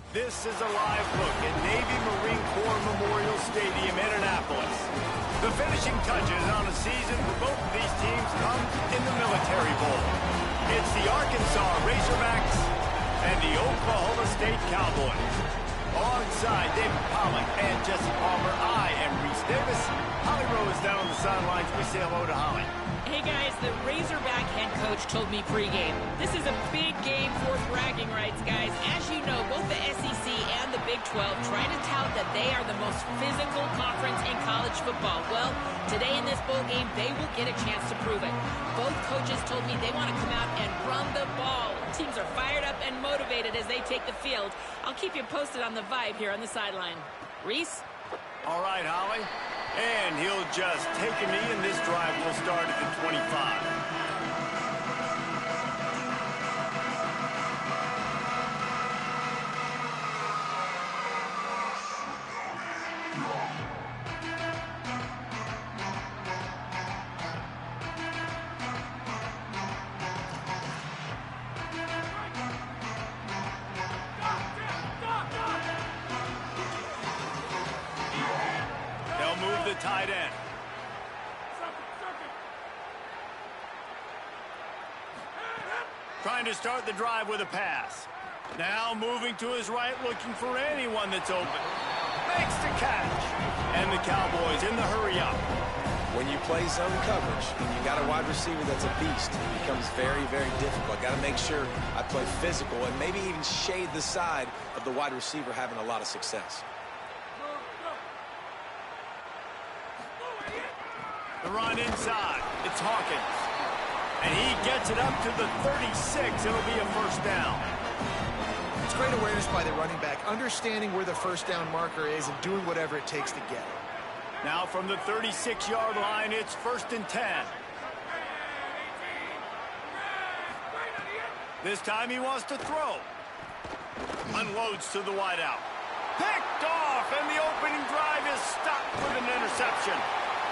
This is a live look at Navy Marine Corps Memorial Stadium in Annapolis. The finishing touches on a season for both of these teams comes in the Military Bowl. It's the Arkansas Razorbacks and the Oklahoma State Cowboys. Alongside David Pollack and Jesse Palmer, I am Reese Davis. Holly Rowe is down on the sidelines. We say hello to Holly. Hey guys, the Razorback head coach told me pregame. This is a big game for bragging rights, guys. As you know, both the SEC and the Big 12 try to tout that they are the most physical conference in college football. Well, today in this bowl game, they will get a chance to prove it. Both coaches told me they want to come out and run the ball. Teams are fired up and motivated as they take the field. I'll keep you posted on the vibe here on the sideline. Reese? All right, Holly. And he'll just take a knee, and this drive will start at the 25. Move the tight end. Trying to start the drive with a pass. Now moving to his right, looking for anyone that's open. Makes the catch. And the Cowboys in the hurry up. When you play zone coverage and you got a wide receiver that's a beast, it becomes very, very difficult. Got to make sure I play physical and maybe even shade the side of the wide receiver having a lot of success. The run inside. It's Hawkins. And he gets it up to the 36. It'll be a first down. It's great awareness by the running back, understanding where the first down marker is and doing whatever it takes to get it. Now from the 36-yard line, it's 1st and 10. This time he wants to throw. Unloads to the wideout. Picked off, and the opening drive is stopped with an interception.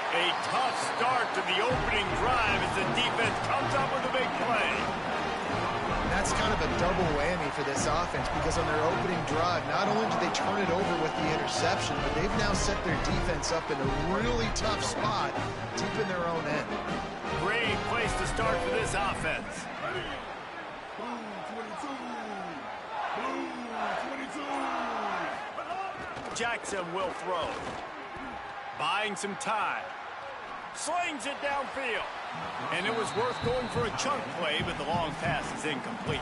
A tough start to the opening drive as the defense comes up with a big play. That's kind of a double whammy for this offense because on their opening drive, not only did they turn it over with the interception, but they've now set their defense up in a really tough spot deep in their own end. Great place to start for this offense. Jackson will throw. Buying some time. Slings it downfield. And it was worth going for a chunk play, but the long pass is incomplete.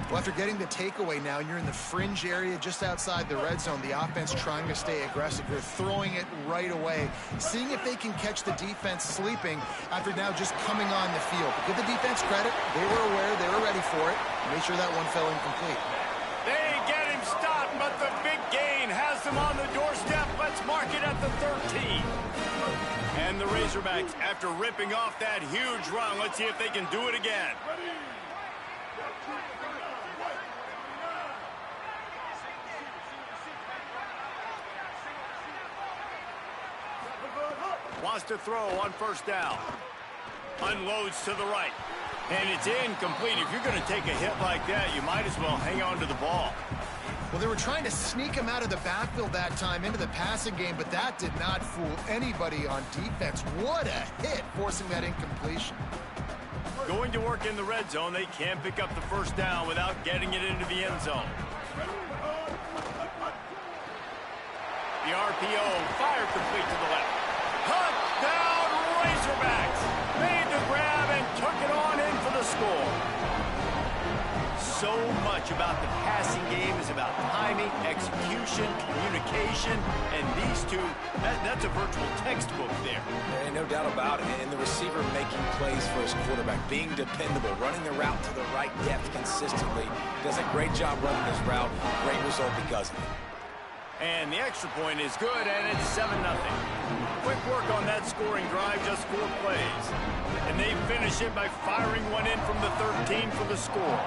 Well, after getting the takeaway now, you're in the fringe area just outside the red zone. The offense trying to stay aggressive. They're throwing it right away, seeing if they can catch the defense sleeping after now just coming on the field. But give the defense credit. They were aware. They were ready for it. Made sure that one fell incomplete. They get him stopped, but the big gain has them on the doorstep. Let's mark it at the 13. And the Razorbacks, after ripping off that huge run, let's see if they can do it again. Wants to throw on first down. Unloads to the right. And it's incomplete. If you're going to take a hit like that, you might as well hang on to the ball. Well, they were trying to sneak him out of the backfield that time into the passing game, but that did not fool anybody on defense. What a hit, forcing that incompletion. Going to work in the red zone, they can't pick up the first down without getting it into the end zone. The RPO fired complete to the left. Touchdown Razorbacks! Made the grab and took it on in for the score. So much about the passing game is about timing, execution, communication, and these two, that's a virtual textbook there. There ain't no doubt about it. And the receiver making plays for his quarterback, being dependable, running the route to the right depth consistently. Does a great job running his route. Great result because of it. And the extra point is good, and it's 7-0. Quick work on that scoring drive, just 4 plays. And they finish it by firing one in from the 13 for the score.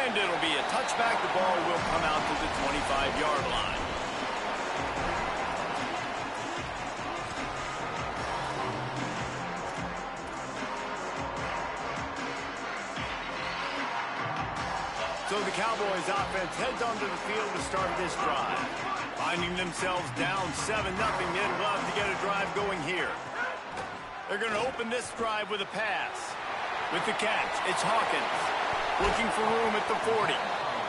And it'll be a touchback. The ball will come out to the 25-yard line. So the Cowboys offense heads onto the field to start this drive. Finding themselves down 7-0, they'd love to get a drive going here. They're going to open this drive with a pass. With the catch, it's Hawkins. Looking for room at the 40.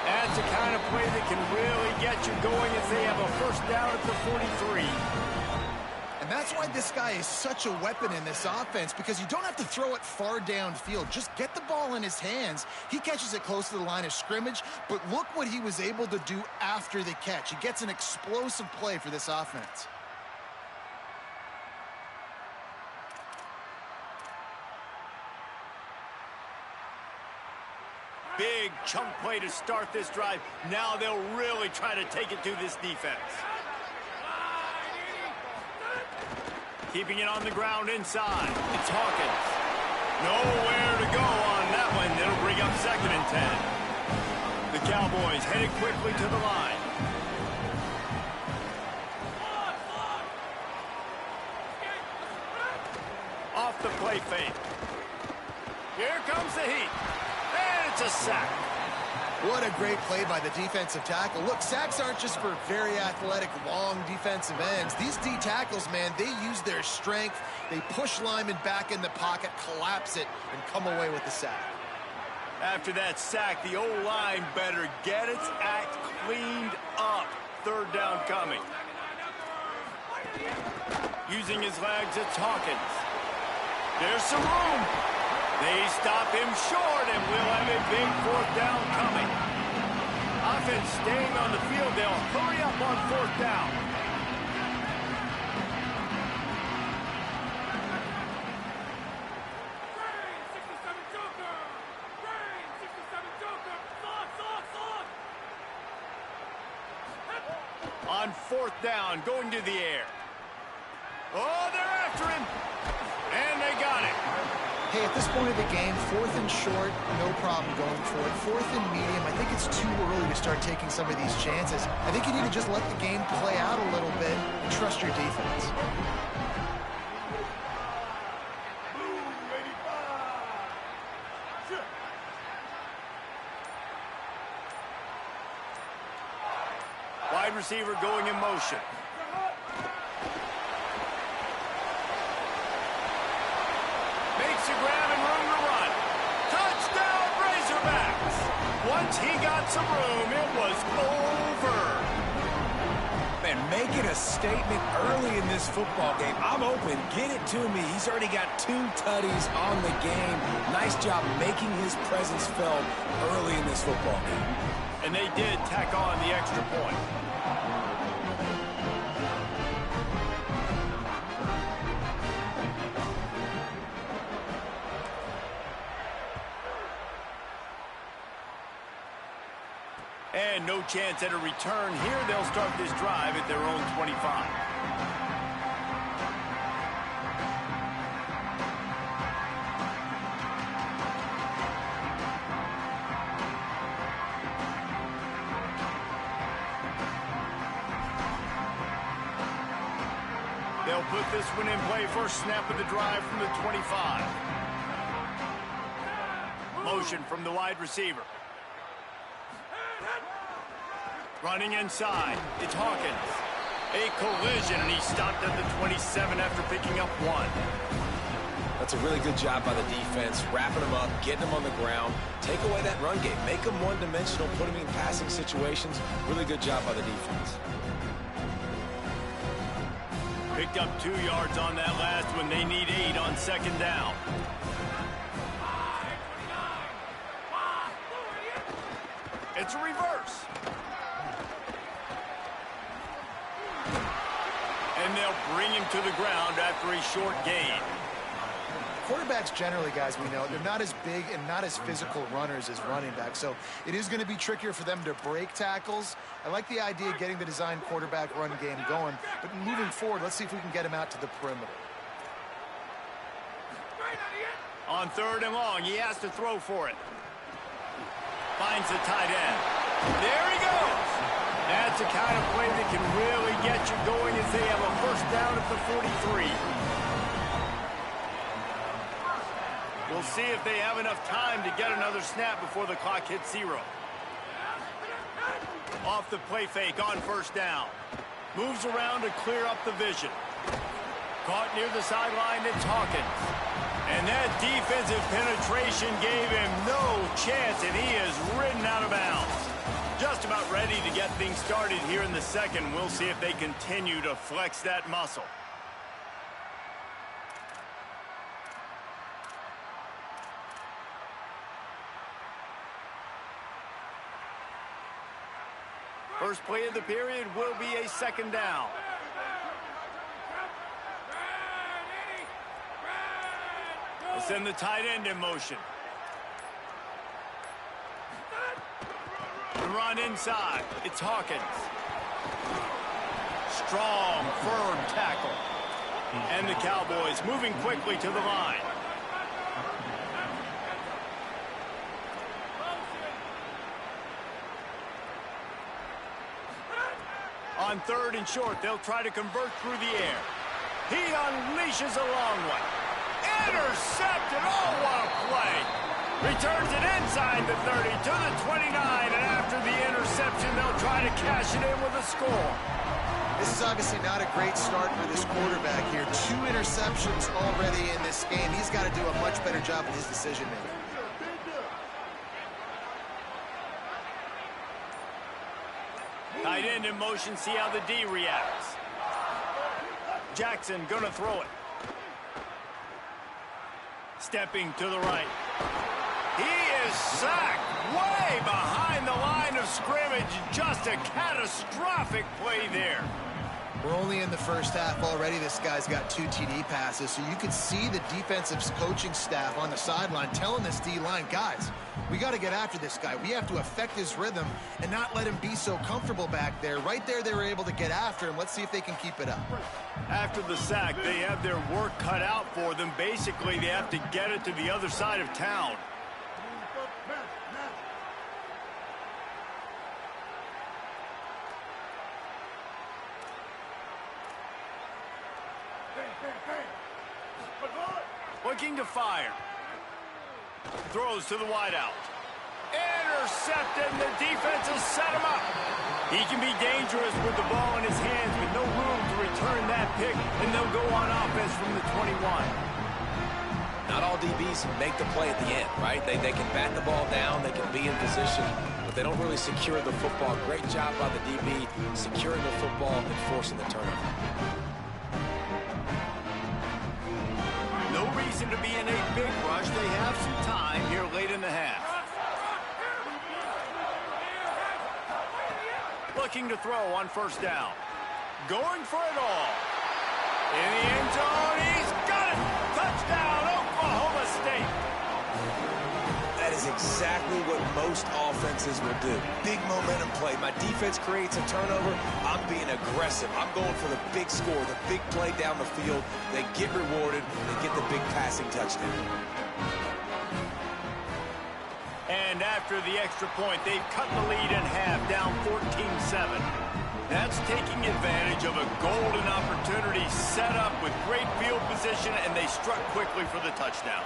That's the kind of play that can really get you going as they have a first down at the 43. And that's why this guy is such a weapon in this offense, because you don't have to throw it far downfield. Just get the ball in his hands. He catches it close to the line of scrimmage, but look what he was able to do after the catch. He gets an explosive play for this offense. Big chunk play to start this drive. Now they'll really try to take it to this defense. Keeping it on the ground inside. It's Hawkins. Nowhere to go on that one. It'll bring up 2nd and 10. The Cowboys headed quickly to the line. Off the play fake. Here comes the heat. And it's a sack. What a great play by the defensive tackle. Look, sacks aren't just for very athletic, long defensive ends. These D tackles, man, they use their strength. They push linemen back in the pocket, collapse it, and come away with the sack. After that sack, the O-line better get its act cleaned up. 3rd down coming. Using his legs, it's Hawkins. There's some room. They stop him short, and we'll have a big 4th down coming. Offense staying on the field. They'll hurry up on 4th down. On 4th down, going to the air. Oh, they're after him. And they got it. Hey, at this point of the game, 4th and short, no problem going for it. 4th and medium, I think it's too early to start taking some of these chances. I think you need to just let the game play out a little bit and trust your defense. Wide receiver going in motion. Makes a grab and room to run. Touchdown, Razorbacks! Once he got some room, it was over. Man, making a statement early in this football game. I'm open. Get it to me. He's already got 2 tutties on the game. Nice job making his presence felt early in this football game. And they did tack on the extra point. And no chance at a return here. They'll start this drive at their own 25. They'll put this one in play. First snap of the drive from the 25. Motion from the wide receiver. Running inside, it's Hawkins. A collision, and he stopped at the 27 after picking up 1. That's a really good job by the defense, wrapping them up, getting them on the ground, take away that run game, make them one-dimensional, put them in passing situations. Really good job by the defense. Picked up 2 yards on that last one. They need 8 on 2nd down. It's a reverse. And they'll bring him to the ground after a short gain. Quarterbacks generally, guys, we know, they're not as big and not as physical runners as running backs, so it is going to be trickier for them to break tackles. I like the idea of getting the design quarterback run game going, but moving forward, let's see if we can get him out to the perimeter. On 3rd and long, he has to throw for it. Finds finds the tight end. There he goes. That's the kind of play that can really get you going as they have a first down at the 43. We'll see if they have enough time to get another snap before the clock hits 0. Off the play fake on first down. Moves around to clear up the vision. Caught near the sideline, it's Hawkins. And that defensive penetration gave him no chance, and he is ridden out of bounds. Just about ready to get things started here in the second. We'll see if they continue to flex that muscle. First play of the period will be a second down. We'll send the tight end in motion. The run inside. It's Hawkins. Strong, firm tackle. And the Cowboys moving quickly to the line. On third and short, they'll try to convert through the air. He unleashes a long one. Intercepted. Oh, what a play. Returns it inside the 30 to the 29, and after the interception, they'll try to cash it in with a score. This is obviously not a great start for this quarterback here. 2 interceptions already in this game. He's got to do a much better job with his decision-making. Tight end in motion, see how the D reacts. Jackson gonna throw it. Stepping to the right. He is sacked way behind the line of scrimmage. Just a catastrophic play there. We're only in the first half already. This guy's got 2 TD passes, so you can see the defensive coaching staff on the sideline telling this D-line, guys, we got to get after this guy. We have to affect his rhythm and not let him be so comfortable back there. Right there, they were able to get after him. Let's see if they can keep it up. After the sack, they have their work cut out for them. Basically, they have to get it to the other side of town. Looking to fire. Throws to the wideout. Intercepted, and the defense has set him up. He can be dangerous with the ball in his hands, but no room to return that pick, and they'll go on offense from the 21. Not all DBs make the play at the end, right? They can bat the ball down, they can be in position, but they don't really secure the football. Great job by the DB securing the football and forcing the turnover. No reason to be in a big rush. They have some time here late in the half. Looking to throw on first down. Going for it all. In the end zone, he's got it. Touchdown, Oklahoma State. That is exactly what most offenses will do. Big momentum play. My defense creates a turnover. I'm being aggressive. I'm going for the big score, the big play down the field. They get rewarded. They get the big passing touchdown. And after the extra point, they've cut the lead in half, down 14-7. That's taking advantage of a golden opportunity set up with great field position, and they struck quickly for the touchdown.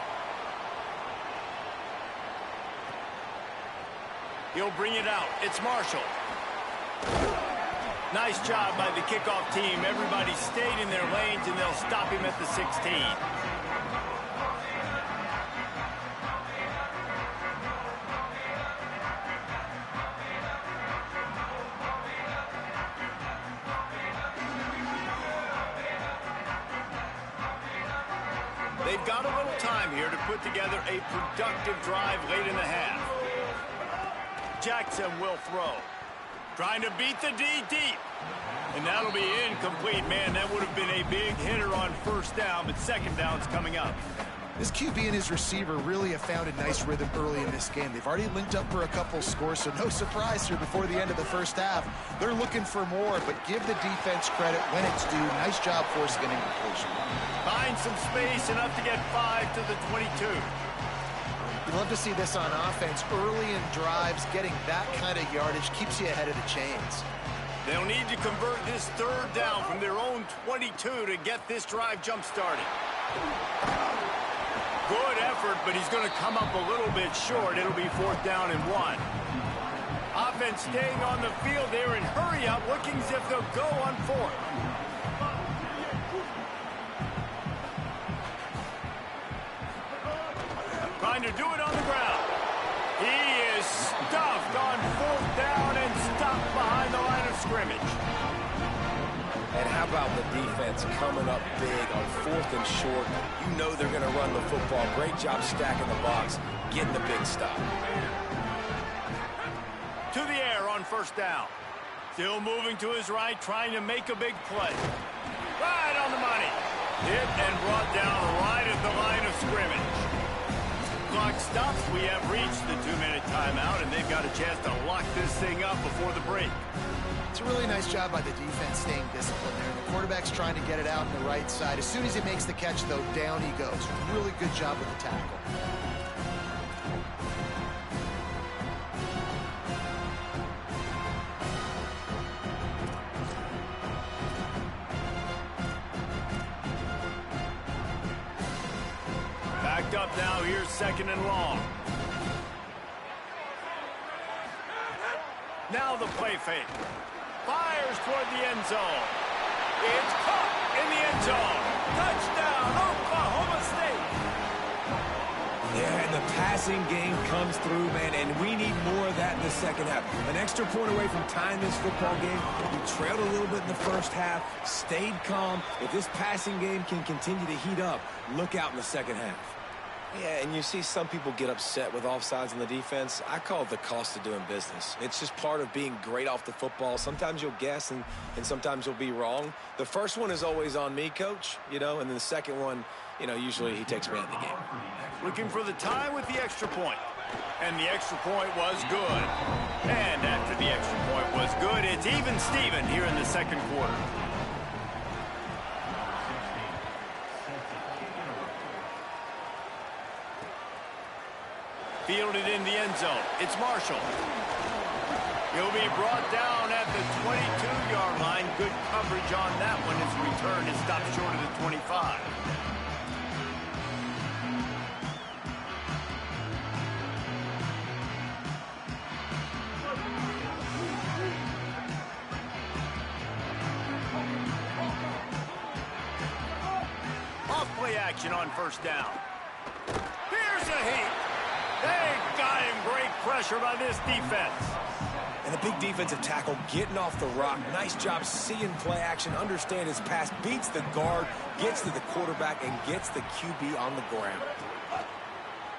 He'll bring it out. It's Marshall. Nice job by the kickoff team. Everybody stayed in their lanes, and they'll stop him at the 16. They've got a little time here to put together a productive drive late in the half. Jackson will throw. Trying to beat the D deep. And that'll be incomplete. Man, that would have been a big hitter on first down, but second down's coming up. This QB and his receiver really have found a nice rhythm early in this game. They've already linked up for a couple scores, so no surprise here before the end of the first half. They're looking for more, but give the defense credit when it's due. Nice job forcing an incompletion. Find some space, enough to get 5 to the 22. You love to see this on offense. Early in drives, getting that kind of yardage keeps you ahead of the chains. They'll need to convert this third down from their own 22 to get this drive jump-started. Good effort, but he's going to come up a little bit short. It'll be 4th down and 1. Offense staying on the field there and hurry up, looking as if they'll go on 4th. Trying to do it on the ground. He is stuffed on 4th down and stopped behind the line of scrimmage. And how about the defense coming up big on 4th and short? You know they're going to run the football. Great job stacking the box, getting the big stop. To the air on 1st down. Still moving to his right, trying to make a big play. Right on the money. Hit and brought down right at the line of scrimmage. Clock stops. We have reached the 2-minute timeout, and they've got a chance to lock this thing up before the break. It's a really nice job by the defense staying disciplined there. The quarterback's trying to get it out on the right side. As soon as he makes the catch, though, down he goes. Really good job with the tackle. Backed up now. Here's 2nd and long. Now the play fake. Fires toward the end zone. It's caught in the end zone. Touchdown, Oklahoma State. Yeah, and the passing game comes through, man, and we need more of that in the second half. An extra point away from tying this football game. We trailed a little bit in the first half, stayed calm. If this passing game can continue to heat up, look out in the second half. Yeah, and you see some people get upset with offsides in the defense. I call it the cost of doing business. It's just part of being great off the football. Sometimes you'll guess, and sometimes you'll be wrong. The first one is always on me, Coach, and then the second one, usually he takes me out of the game. Looking for the tie with the extra point. And the extra point was good. And after the extra point was good, it's even Steven here in the second quarter. Fielded in the end zone. It's Marshall. He'll be brought down at the 22-yard line. Good coverage on that one. His return is stopped short of the 25. Off-play action on 1st down. Here's a heat. They got him. Great pressure by this defense. And a big defensive tackle getting off the rock. Nice job seeing play action, understand his pass, beats the guard, gets to the quarterback, and gets the QB on the ground.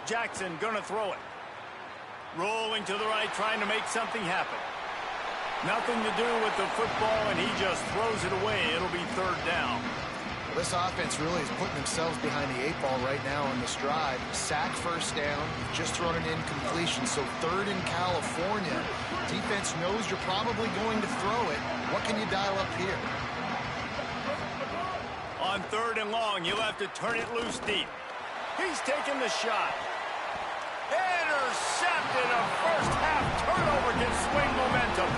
Jackson gonna throw it. Rolling to the right, trying to make something happen. Nothing to do with the football, and he just throws it away. It'll be 3rd down. Well, this offense really is putting themselves behind the 8 ball right now on this drive. Sack 1st down. You've just thrown an incompletion, so 3rd in California. Defense knows you're probably going to throw it. What can you dial up here? On 3rd and long, you'll have to turn it loose deep. He's taking the shot. Intercepted. A first-half turnover can swing momentum.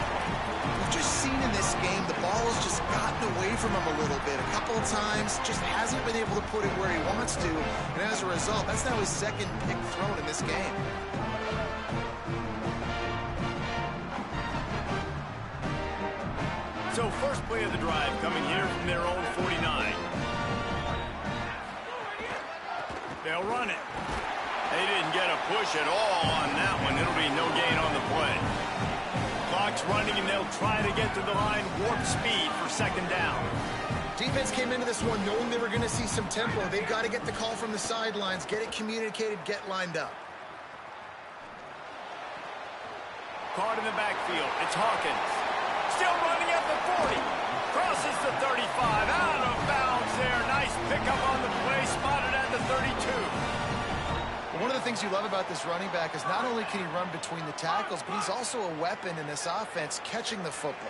We've just seen in this game the ball has just gotten away from him a little bit. A couple of times, just hasn't been able to put it where he wants to. And as a result, that's now his 2nd pick thrown in this game. So first play of the drive coming here from their own 49. They'll run it. They didn't get a push at all on that one. It'll be no gain on the play. Clock's running, and they'll try to get to the line. Warp speed for 2nd down. Defense came into this one knowing they were going to see some tempo. They've got to get the call from the sidelines, get it communicated, get lined up. Caught in the backfield. It's Hawkins. Still running at the 40. Crosses the 35. Out of bounds there. Nice pickup on the play. Spotted at the 32. One of the things you love about this running back is not only can he run between the tackles, but he's also a weapon in this offense catching the football.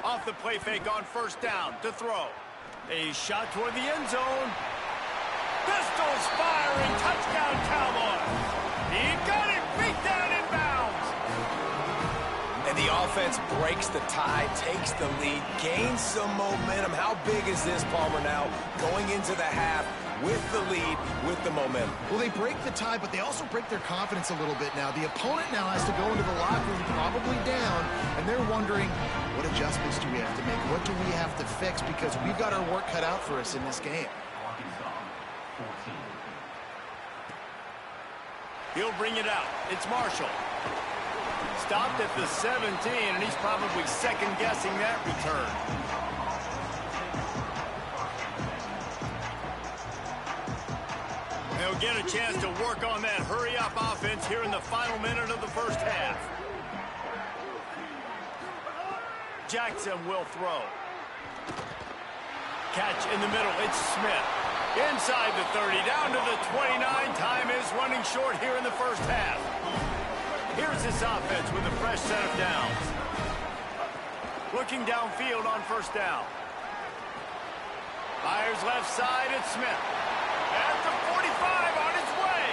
Off the play fake on 1st down to throw. A shot toward the end zone. Pistols firing, touchdown Cowboys. He got it, beat down in bounds. And the offense breaks the tie, takes the lead, gains some momentum. How big is this, Palmer, now going into the half with the lead, with the momentum? Well, they break the tie, but they also break their confidence a little bit now. The opponent now has to go into the locker room probably down, and they're wondering, what adjustments do we have to make? What do we have to fix? Because we've got our work cut out for us in this game. He'll bring it out. It's Marshall. Stopped at the 17, and he's probably second-guessing that return. They'll get a chance to work on that hurry-up offense here in the final minute of the first half. Jackson will throw. Catch in the middle. It's Smith. Inside the 30, down to the 29. Time is running short here in the first half. Here's this offense with a fresh set of downs. Looking downfield on first down. Fires left side, it's Smith. At the 45, on his way.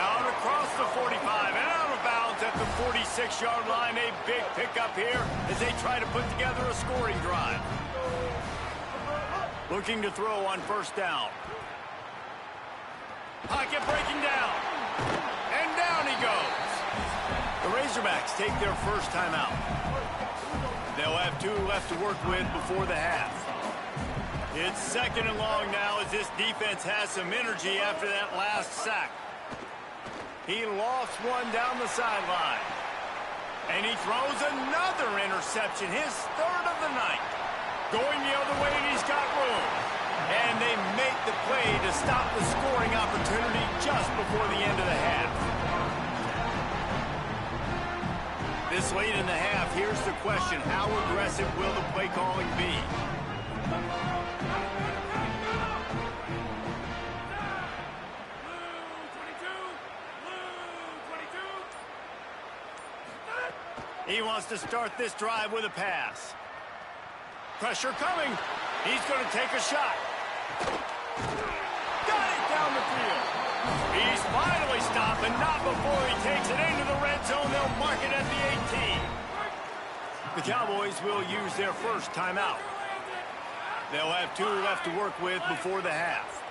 Out across the 45 and out of bounds at the 46-yard line. A big pickup here as they try to put together a scoring drive. Looking to throw on first down. Pocket breaking down. And down he goes. The Razorbacks take their first timeout. They'll have 2 left to work with before the half. It's second and long now as this defense has some energy after that last sack. He lost one down the sideline. And he throws another interception, his third of the night. Going the other way, and he's got room. And they make the play to stop the scoring opportunity just before the end of the half. This late in the half, here's the question. How aggressive will the play calling be? He wants to start this drive with a pass. Pressure coming. He's going to take a shot. Got it down the field. He's finally stopped, but not before he takes it into the red zone. They'll mark it at the 18. The Cowboys will use their first timeout. They'll have 2 left to work with before the half.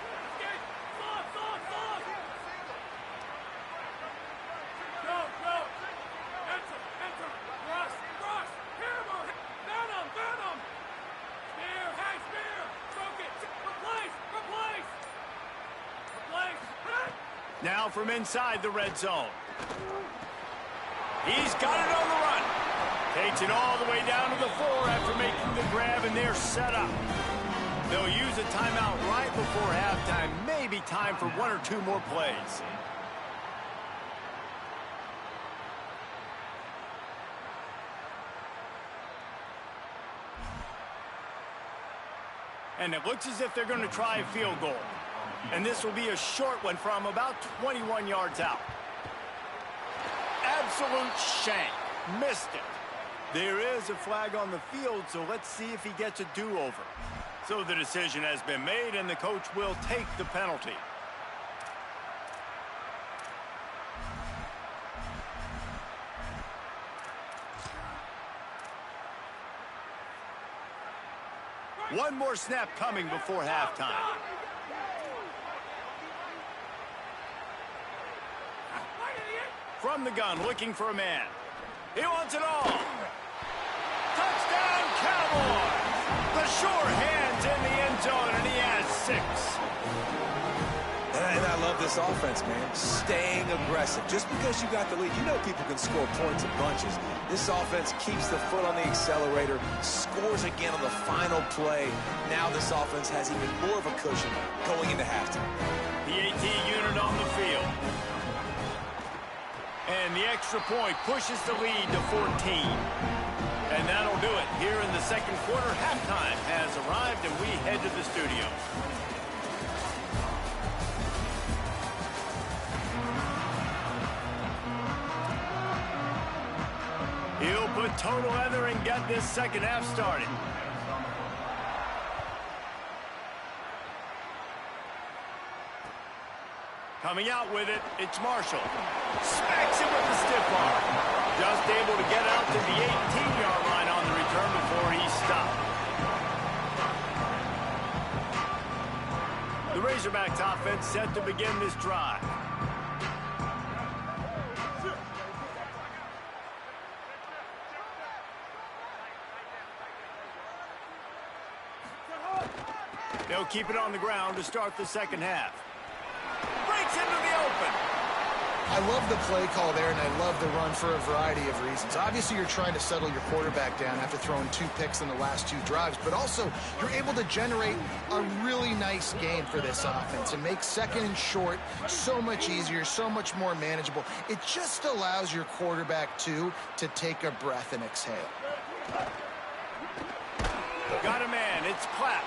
Now from inside the red zone. He's got it on the run. Takes it all the way down to the 4 after making the grab, and they're set up. They'll use a timeout right before halftime. Maybe time for 1 or 2 more plays. And it looks as if they're going to try a field goal. And this will be a short one from about 21 yards out. Absolute shank. Missed it. There is a flag on the field, so let's see if he gets a do-over. So the decision has been made, and the coach will take the penalty. One more snap coming before halftime. From the gun, looking for a man. He wants it all. Touchdown, Cowboys! The sure hands in the end zone, and he has 6. And I love this offense, man. Staying aggressive. Just because you got the lead, you know people can score points in bunches. This offense keeps the foot on the accelerator, scores again on the final play. Now this offense has even more of a cushion going into halftime. The AT unit on the field. And the extra point pushes the lead to 14. And that'll do it here in the second quarter. Halftime has arrived, and we head to the studio. He'll put total leather and get this second half started. Coming out with it, it's Marshall. Smacks him with the stiff arm. Just able to get out to the 18-yard line on the return before he stopped. The Razorbacks offense set to begin this drive. They'll keep it on the ground to start the second half. Breaks into the open. I love the play call there, and I love the run for a variety of reasons. Obviously, you're trying to settle your quarterback down after throwing 2 picks in the last 2 drives, but also you're able to generate a really nice game for this offense and make second and short so much easier, so much more manageable. It just allows your quarterback, too, to take a breath and exhale. Got a man. It's Clapp.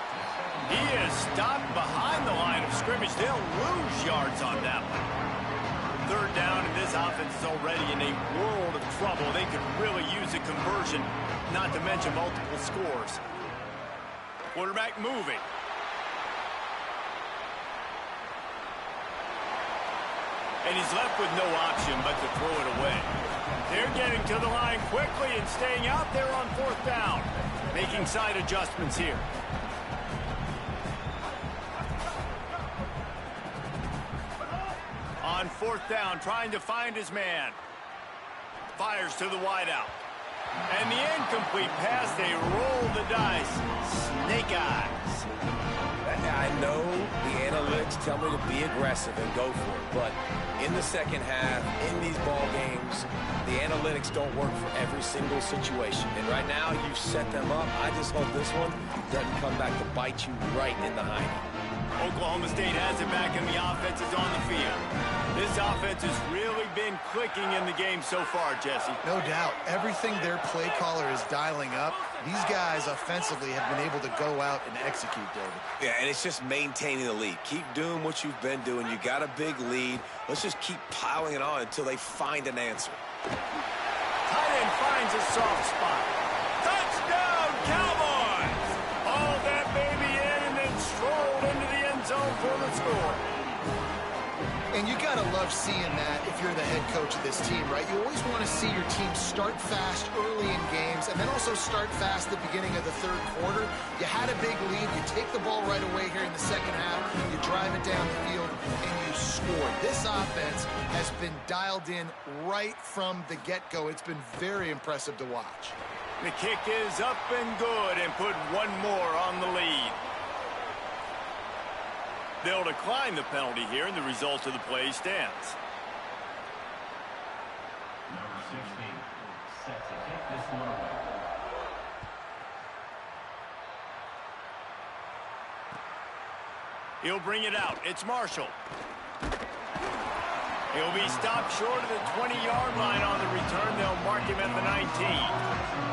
He is stopped behind the line of scrimmage. They'll lose yards on that one. Third down, and this offense is already in a world of trouble. They could really use a conversion, not to mention multiple scores. Quarterback moving. And he's left with no option but to throw it away. They're getting to the line quickly and staying out there on 4th down. Making side adjustments here. On 4th down, trying to find his man. Fires to the wideout. And the incomplete pass, they roll the dice. Snake eyes. I know the analytics tell me to be aggressive and go for it, but in the second half, in these ball games, the analytics don't work for every single situation. And right now, you've set them up. I just hope this one doesn't come back to bite you right in the hiney. Oklahoma State has it back, and the offense is on the field. This offense has really been clicking in the game so far, Jesse. No doubt. Everything their play caller is dialing up, these guys offensively have been able to go out and execute, David. Yeah, and it's just maintaining the lead. Keep doing what you've been doing. You got a big lead. Let's just keep piling it on until they find an answer. Tight end finds a soft spot. Touchdown, Cowboys! Hauled that baby in and then strolled into the end zone for the score. And you got to love seeing that if you're the head coach of this team, right? You always want to see your team start fast early in games and then also start fast at the beginning of the 3rd quarter. You had a big lead. You take the ball right away here in the second half. You drive it down the field, and you score. This offense has been dialed in right from the get-go. It's been very impressive to watch. The kick is up and good and put one more on the lead. They'll decline the penalty here, and the result of the play stands. Number 16, set to kick this one away. He'll bring it out. It's Marshall. He'll be stopped short of the 20-yard line on the return. They'll mark him at the 19.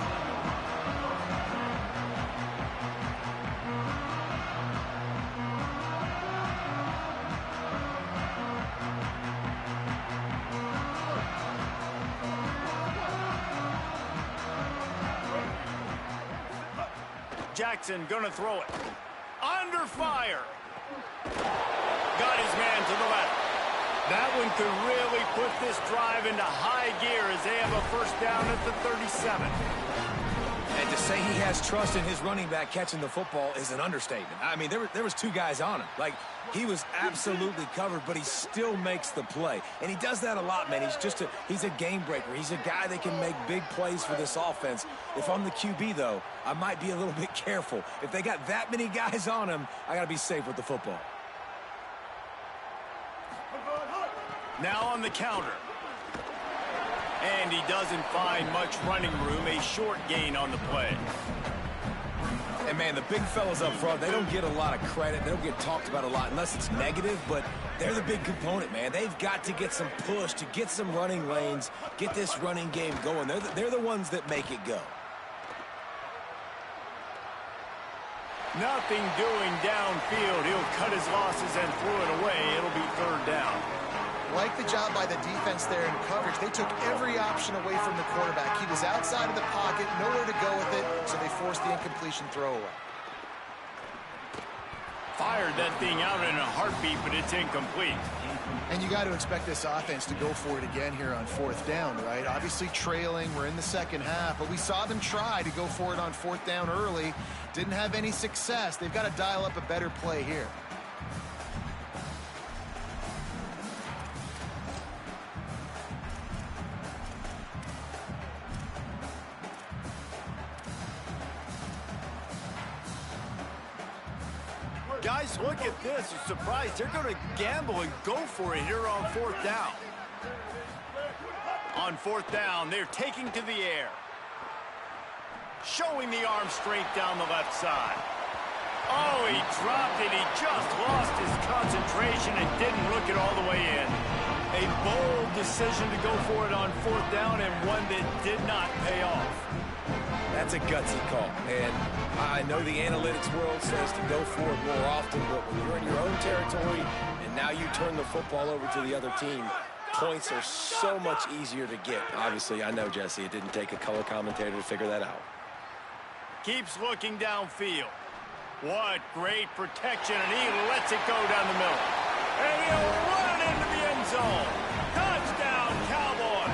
Jackson gonna throw it. Under fire. Got his man to the left. That one could really put this drive into high gear as they have a 1st down at the 37. And to say he has trust in his running back catching the football is an understatement. I mean, there was 2 guys on him. Like, he was absolutely covered, but he still makes the play. And he does that a lot, man. He's a game breaker. He's a guy that can make big plays for this offense. If I'm the QB, though, I might be a little bit careful. If they got that many guys on him, I got to be safe with the football. Now on the counter. And he doesn't find much running room. A short gain on the play. And, man, the big fellas up front, they don't get a lot of credit. They don't get talked about a lot unless it's negative, but they're the big component, man. They've got to get some push to get some running lanes, get this running game going. They're the ones that make it go. Nothing doing downfield. He'll cut his losses and throw it away. It'll be 3rd down. Like the job by the defense there in coverage. They took every option away from the quarterback. He was outside of the pocket, nowhere to go with it, so they forced the incompletion throwaway. Fired that thing out in a heartbeat, but it's incomplete. And you got to expect this offense to go for it again here on fourth down, right? Obviously trailing, we're in the second half, but we saw them try to go for it on fourth down early. Didn't have any success. They've got to dial up a better play here. Guys, look at this. I'm surprised they're going to gamble and go for it here on fourth down. On fourth down, they're taking to the air. Showing the arm strength down the left side. Oh, he dropped it. He just lost his concentration and didn't look it all the way in. A bold decision to go for it on fourth down and one that did not pay off. That's a gutsy call, and I know the analytics world says to go for it more often, but when you're in your own territory and now you turn the football over to the other team, points are so much easier to get. Obviously, I know, Jesse, it didn't take a color commentator to figure that out. Keeps looking downfield. What great protection, and he lets it go down the middle. And he'll run it into the end zone. Touchdown, Cowboys.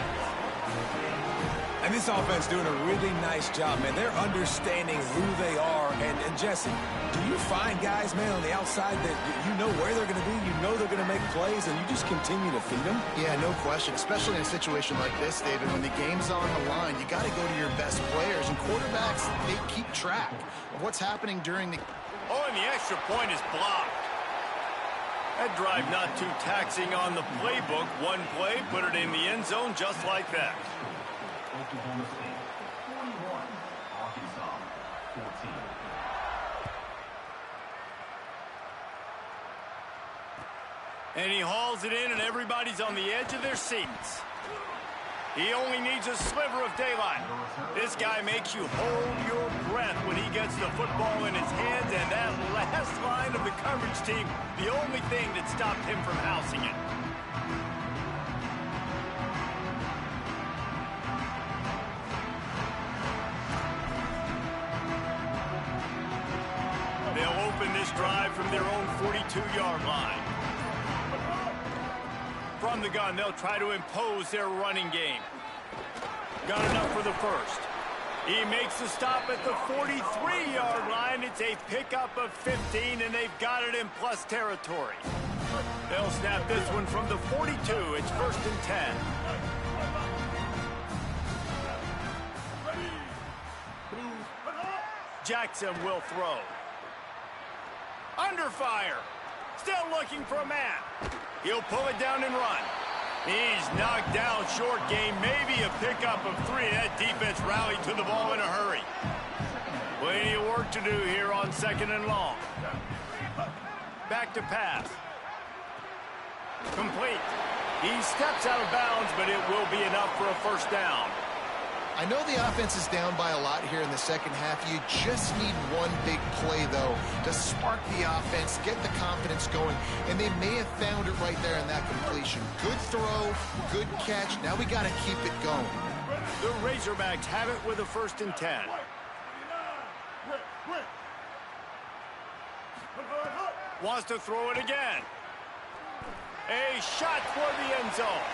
And this offense doing a really nice job, man. They're understanding who they are. And Jesse, do you find guys, man, on the outside that you know where they're going to be, you know they're going to make plays, and you just continue to feed them? Yeah, no question, especially in a situation like this, David. When the game's on the line, you got to go to your best players. And quarterbacks, they keep track of what's happening during the... Oh, and the extra point is blocked. That drive not too taxing on the playbook. One play, put it in the end zone just like that. Oklahoma State 41, Arkansas 14. And he hauls it in, and everybody's on the edge of their seats. He only needs a sliver of daylight. This guy makes you hold your breath when he gets the football in his hands, and that last line of the coverage team, the only thing that stopped him from housing it. They'll open this drive from their own 42-yard line. From the gun, they'll try to impose their running game. Got enough for the first. He makes the stop at the 43-yard line. It's a pickup of 15, and they've got it in plus territory. They'll snap this one from the 42. It's 1st and 10. Jackson will throw. Under fire. Still looking for a man. He'll pull it down and run. He's knocked down, short game, maybe a pickup of 3. That defense rallied to the ball in a hurry. Plenty of work to do here on 2nd and long. Back to pass. Complete. He steps out of bounds, but it will be enough for a first down. I know the offense is down by a lot here in the second half. You just need one big play, though, to spark the offense, get the confidence going, and they may have found it right there in that completion. Good throw, good catch. Now we got to keep it going. The Razorbacks have it with a 1st and 10. Wants to throw it again. A shot for the end zone.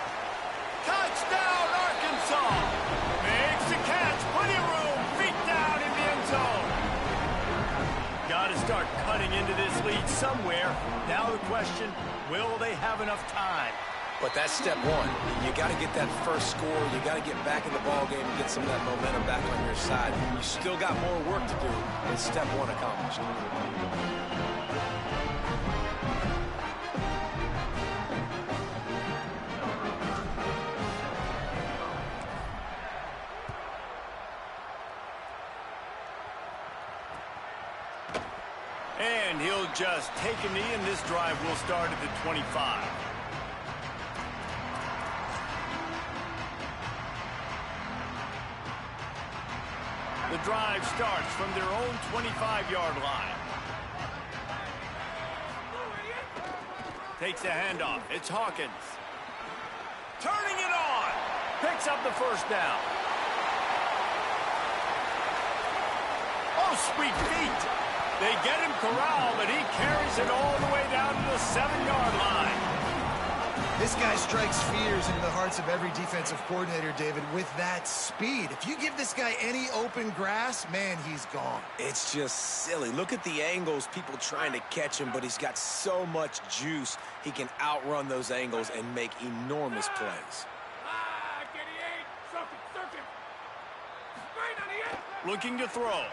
Touchdown, Arkansas! Makes the catch, plenty of room, feet down in the end zone. Got to start cutting into this lead somewhere. Now the question, will they have enough time? But that's step one. You got to get that first score. You got to get back in the ball game and get some of that momentum back on your side. You still got more work to do, but step one accomplished. And he'll just take a knee, and this drive will start at the 25. The drive starts from their own 25-yard line. Takes a handoff. It's Hawkins. Turning it on. Picks up the first down. Oh, sweet feet. They get him corralled, but he carries it all the way down to the 7-yard line. This guy strikes fears into the hearts of every defensive coordinator, David, with that speed. If you give this guy any open grass, man, he's gone. It's just silly. Look at the angles, people trying to catch him, but he's got so much juice. He can outrun those angles and make enormous plays. Looking to throw.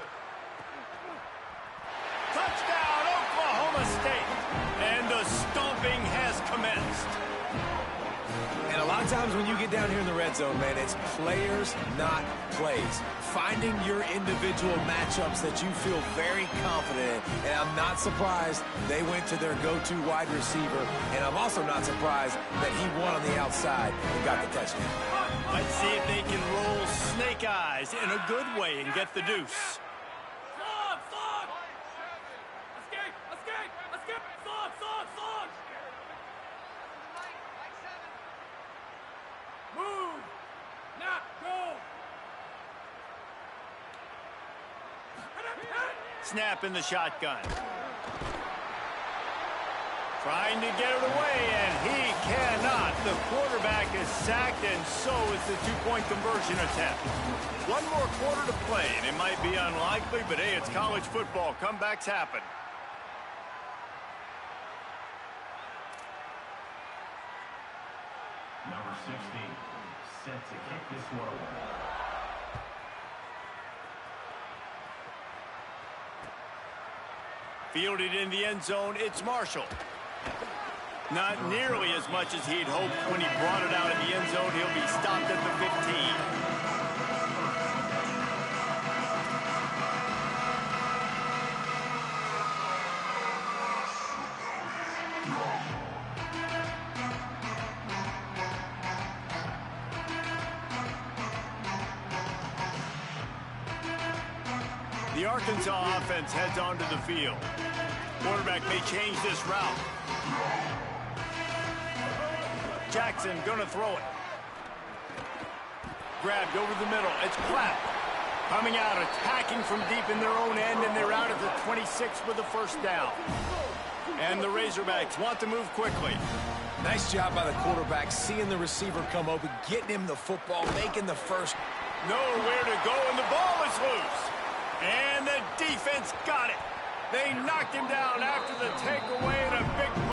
Touchdown, Oklahoma State. And the stomping has commenced. And a lot of times when you get down here in the red zone, man, it's players, not plays. Finding your individual matchups that you feel very confident in. And I'm not surprised they went to their go-to wide receiver. And I'm also not surprised that he won on the outside and got the touchdown. Let's see if they can roll snake eyes in a good way and get the deuce. Snap in the shotgun. Trying to get it away, and he cannot. The quarterback is sacked, and so is the two-point conversion attempt. One more quarter to play, and it might be unlikely, but hey, it's college football. Comebacks happen. Number 16, set to kick this one away. Fielded in the end zone, it's Marshall. Not nearly as much as he'd hoped when he brought it out of the end zone. He'll be stopped at the 15. The Arkansas offense heads onto the field. Quarterback may change this route. Jackson gonna throw it. Grabbed over the middle. It's Clapp. Coming out, attacking from deep in their own end, and they're out at the 26 with the first down. And the Razorbacks want to move quickly. Nice job by the quarterback, seeing the receiver come open, getting him the football, making the first. Nowhere to go, and the ball is loose. And the defense got it. They knocked him down after the takeaway, and a big